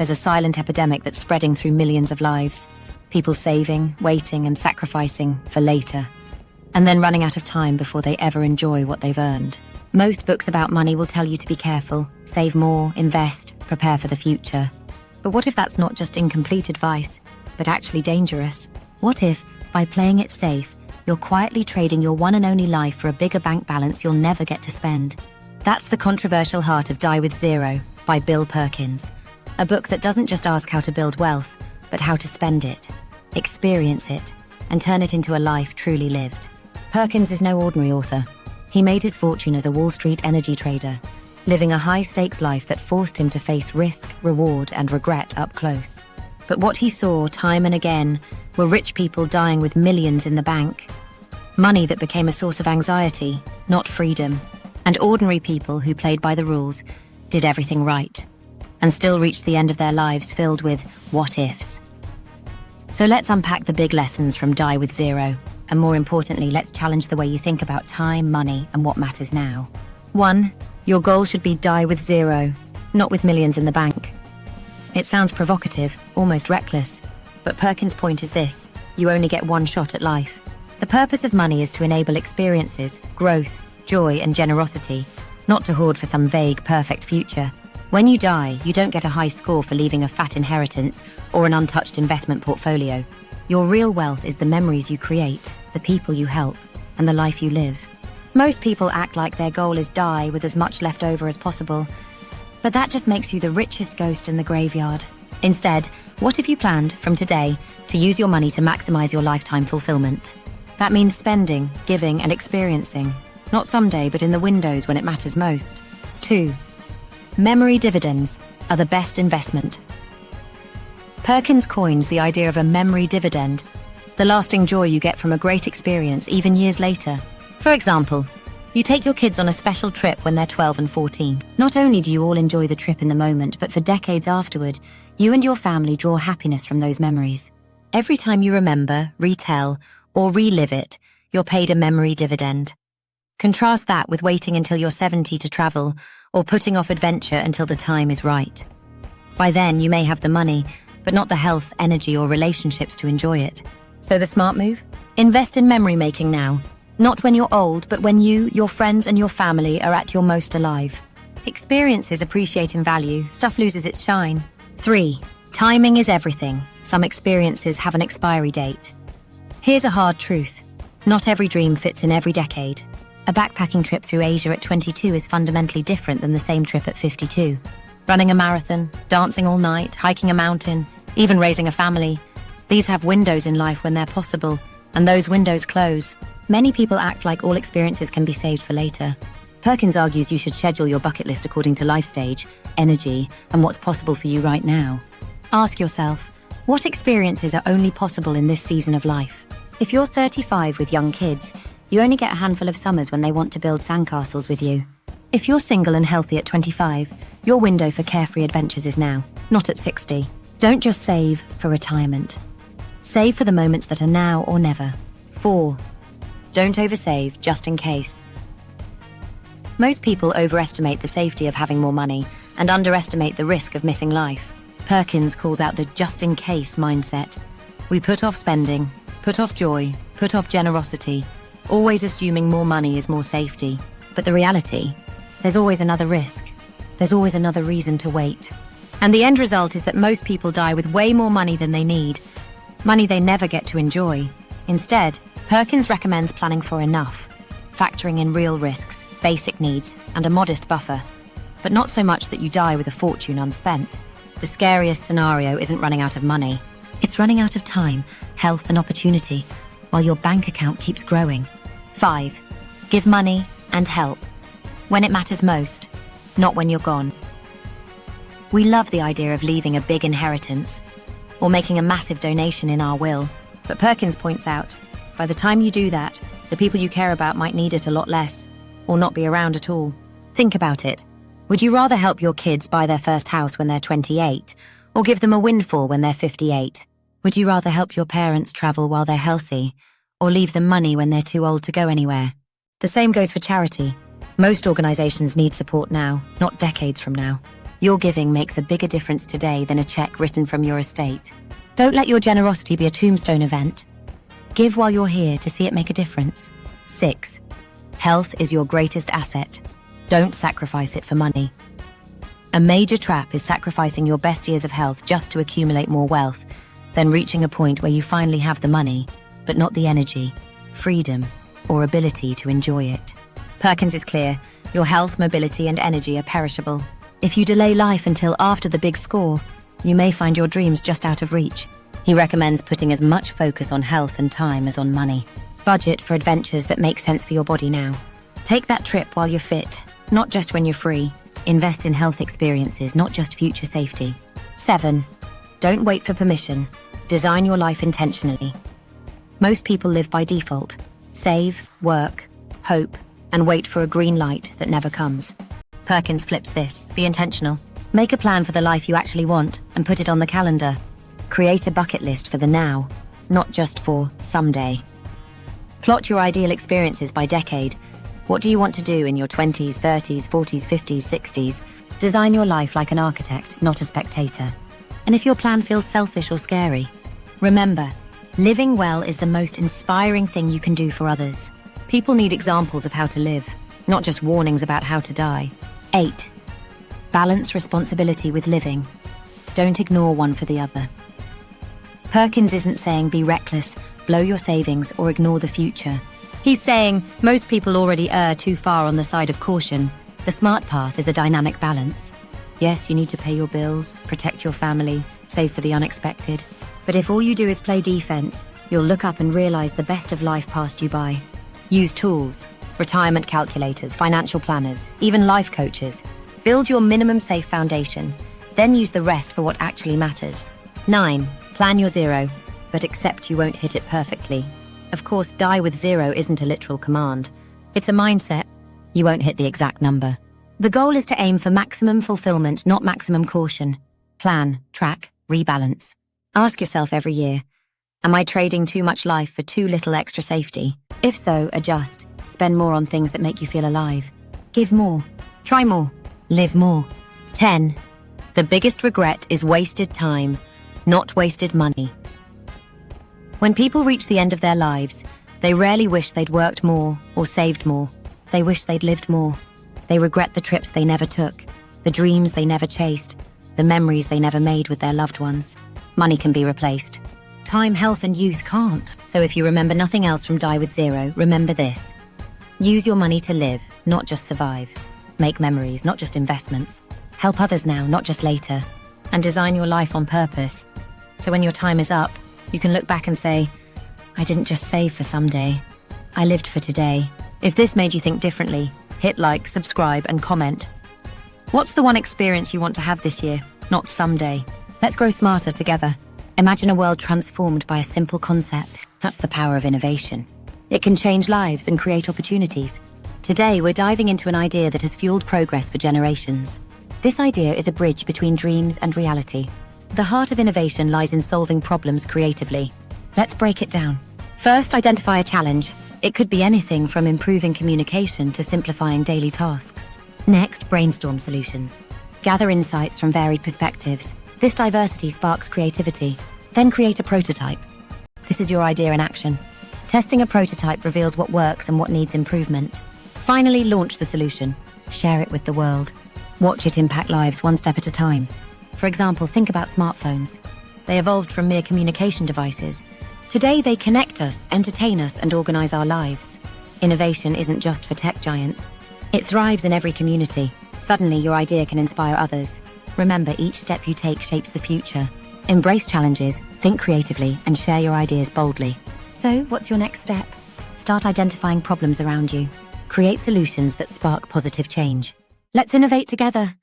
there's a silent epidemic that's spreading through millions of lives. People saving, waiting, and sacrificing for later, and then running out of time before they ever enjoy what they've earned. Most books about money will tell you to be careful, save more, invest, prepare for the future. But what if that's not just incomplete advice, but actually dangerous? What if, by playing it safe, you're quietly trading your one and only life for a bigger bank balance you'll never get to spend? That's the controversial heart of Die with Zero by Bill Perkins, a book that doesn't just ask how to build wealth, but how to spend it, experience it, and turn it into a life truly lived. Perkins is no ordinary author. He made his fortune as a Wall Street energy trader, living a high-stakes life that forced him to face risk, reward, and regret up close. But what he saw time and again were rich people dying with millions in the bank, money that became a source of anxiety, not freedom, and ordinary people who played by the rules, did everything right, and still reached the end of their lives filled with what-ifs. So let's unpack the big lessons from Die with Zero, and more importantly, let's challenge the way you think about time, money, and what matters now. 1. Your goal should be die with zero, not with millions in the bank. It sounds provocative, almost reckless, but Perkins' point is this: you only get one shot at life. The purpose of money is to enable experiences, growth, joy, and generosity, not to hoard for some vague, perfect future. When you die, you don't get a high score for leaving a fat inheritance or an untouched investment portfolio. Your real wealth is the memories you create, the people you help, and the life you live. Most people act like their goal is die with as much left over as possible, but that just makes you the richest ghost in the graveyard. Instead, what if you planned, from today, to use your money to maximize your lifetime fulfillment? That means spending, giving, and experiencing, not someday, but in the windows when it matters most. 2. Memory dividends are the best investment. Perkins coins the idea of a memory dividend, the lasting joy you get from a great experience even years later. For example, you take your kids on a special trip when they're 12 and 14. Not only do you all enjoy the trip in the moment, but for decades afterward, you and your family draw happiness from those memories. Every time you remember, retell, or relive it, you're paid a memory dividend. Contrast that with waiting until you're 70 to travel, or putting off adventure until the time is right. By then, you may have the money, but not the health, energy, or relationships to enjoy it. So the smart move? Invest in memory making now. Not when you're old, but when you, your friends, and your family are at your most alive. Experiences appreciate in value, stuff loses its shine. 3. Timing is everything. Some experiences have an expiry date. Here's a hard truth. Not every dream fits in every decade. A backpacking trip through Asia at 22 is fundamentally different than the same trip at 52. Running a marathon, dancing all night, hiking a mountain, even raising a family. These have windows in life when they're possible, and those windows close. Many people act like all experiences can be saved for later. Perkins argues you should schedule your bucket list according to life stage, energy, and what's possible for you right now. Ask yourself, what experiences are only possible in this season of life? If you're 35 with young kids, you only get a handful of summers when they want to build sandcastles with you. If you're single and healthy at 25, your window for carefree adventures is now, not at 60. Don't just save for retirement. Save for the moments that are now or never. 4. Don't oversave just in case. Most people overestimate the safety of having more money and underestimate the risk of missing life. Perkins calls out the just-in-case mindset. We put off spending, put off joy, put off generosity, always assuming more money is more safety. But the reality, there's always another risk. There's always another reason to wait. And the end result is that most people die with way more money than they need, money they never get to enjoy. Instead, Perkins recommends planning for enough, factoring in real risks, basic needs, and a modest buffer, but not so much that you die with a fortune unspent. The scariest scenario isn't running out of money. It's running out of time, health, and opportunity, while your bank account keeps growing. 5. Give money and help when it matters most, not when you're gone. We love the idea of leaving a big inheritance or making a massive donation in our will, but Perkins points out, by the time you do that, the people you care about might need it a lot less, or not be around at all. Think about it. Would you rather help your kids buy their first house when they're 28, or give them a windfall when they're 58? Would you rather help your parents travel while they're healthy, or leave them money when they're too old to go anywhere? The same goes for charity. Most organizations need support now, not decades from now. Your giving makes a bigger difference today than a check written from your estate. Don't let your generosity be a tombstone event. Give while you're here to see it make a difference. 6. Health is your greatest asset. Don't sacrifice it for money. A major trap is sacrificing your best years of health just to accumulate more wealth, then reaching a point where you finally have the money, but not the energy, freedom, or ability to enjoy it. Perkins is clear. Your health, mobility, and energy are perishable. If you delay life until after the big score, you may find your dreams just out of reach. He recommends putting as much focus on health and time as on money. Budget for adventures that make sense for your body now. Take that trip while you're fit, not just when you're free. Invest in health experiences, not just future safety. 7. Don't wait for permission. Design your life intentionally. Most people live by default. Save, work, hope, and wait for a green light that never comes. Perkins flips this. Be intentional. Make a plan for the life you actually want and put it on the calendar. Create a bucket list for the now, not just for someday. Plot your ideal experiences by decade. What do you want to do in your 20s, 30s, 40s, 50s, 60s? Design your life like an architect, not a spectator. And if your plan feels selfish or scary, remember, living well is the most inspiring thing you can do for others. People need examples of how to live, not just warnings about how to die. 8. Balance responsibility with living. Don't ignore one for the other. Perkins isn't saying be reckless, blow your savings, or ignore the future. He's saying most people already err too far on the side of caution. The smart path is a dynamic balance. Yes, you need to pay your bills, protect your family, save for the unexpected. But if all you do is play defense, you'll look up and realize the best of life passed you by. Use tools, retirement calculators, financial planners, even life coaches. Build your minimum safe foundation, then use the rest for what actually matters. 9. Plan your zero, but accept you won't hit it perfectly. Of course, die with zero isn't a literal command. It's a mindset. You won't hit the exact number. The goal is to aim for maximum fulfillment, not maximum caution. Plan, track, rebalance. Ask yourself every year, am I trading too much life for too little extra safety? If so, adjust. Spend more on things that make you feel alive. Give more. Try more. Live more. 10. The biggest regret is wasted time, not wasted money. When people reach the end of their lives, they rarely wish they'd worked more or saved more. They wish they'd lived more. They regret the trips they never took, the dreams they never chased, the memories they never made with their loved ones. Money can be replaced. Time, health, and youth can't. So if you remember nothing else from Die with Zero, remember this. Use your money to live, not just survive. Make memories, not just investments. Help others now, not just later. And design your life on purpose. So when your time is up, you can look back and say, I didn't just save for someday. I lived for today. If this made you think differently, hit like, subscribe, and comment. What's the one experience you want to have this year, not someday? Let's grow smarter together. Imagine a world transformed by a simple concept. That's the power of innovation. It can change lives and create opportunities. Today, we're diving into an idea that has fueled progress for generations. This idea is a bridge between dreams and reality. The heart of innovation lies in solving problems creatively. Let's break it down. First, identify a challenge. It could be anything from improving communication to simplifying daily tasks. Next, brainstorm solutions. Gather insights from varied perspectives. This diversity sparks creativity. Then create a prototype. This is your idea in action. Testing a prototype reveals what works and what needs improvement. Finally, launch the solution. Share it with the world. Watch it impact lives one step at a time. For example, think about smartphones. They evolved from mere communication devices. Today, they connect us, entertain us, and organize our lives. Innovation isn't just for tech giants. It thrives in every community. Suddenly, your idea can inspire others. Remember, each step you take shapes the future. Embrace challenges, think creatively, and share your ideas boldly. So, what's your next step? Start identifying problems around you. Create solutions that spark positive change. Let's innovate together.